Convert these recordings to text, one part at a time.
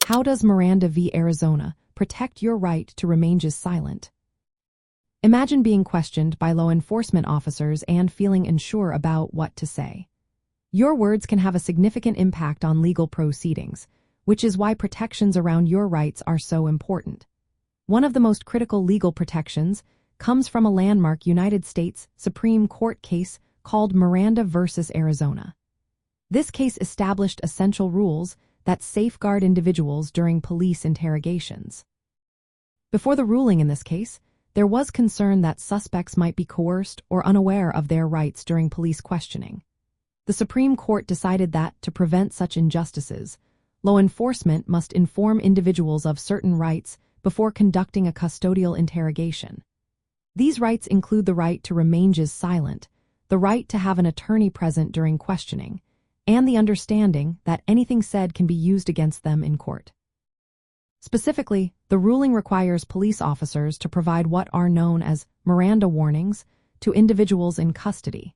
How does Miranda v. Arizona protect your right to remain just silent? Imagine being questioned by law enforcement officers and feeling unsure about what to say. Your words can have a significant impact on legal proceedings, which is why protections around your rights are so important. One of the most critical legal protections comes from a landmark United States Supreme Court case called Miranda v. Arizona. This case established essential rules that safeguard individuals during police interrogations. Before the ruling in this case, there was concern that suspects might be coerced or unaware of their rights during police questioning. The Supreme Court decided that, to prevent such injustices, law enforcement must inform individuals of certain rights before conducting a custodial interrogation. These rights include the right to remain just silent, the right to have an attorney present during questioning, and the understanding that anything said can be used against them in court. Specifically, the ruling requires police officers to provide what are known as Miranda warnings to individuals in custody.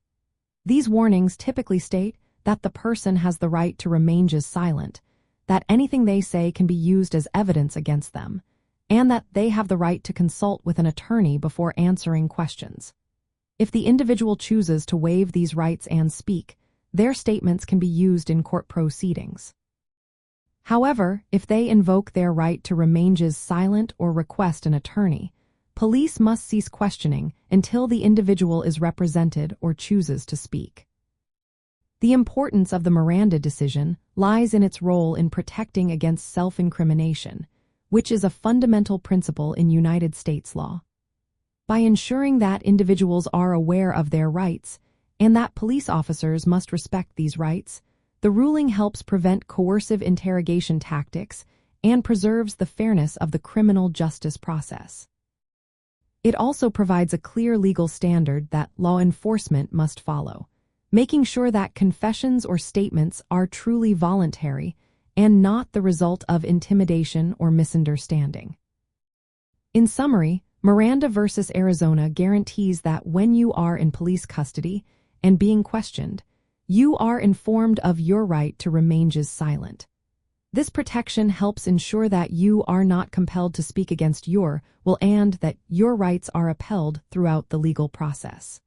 These warnings typically state that the person has the right to remain just silent, that anything they say can be used as evidence against them, and that they have the right to consult with an attorney before answering questions. If the individual chooses to waive these rights and speak, their statements can be used in court proceedings. However, if they invoke their right to remain just silent or request an attorney, police must cease questioning until the individual is represented or chooses to speak. The importance of the Miranda decision lies in its role in protecting against self-incrimination, which is a fundamental principle in United States law. By ensuring that individuals are aware of their rights and that police officers must respect these rights, the ruling helps prevent coercive interrogation tactics and preserves the fairness of the criminal justice process. It also provides a clear legal standard that law enforcement must follow, making sure that confessions or statements are truly voluntary and not the result of intimidation or misunderstanding. In summary, Miranda v. Arizona guarantees that when you are in police custody and being questioned, you are informed of your right to remain just silent. This protection helps ensure that you are not compelled to speak against your will and that your rights are upheld throughout the legal process.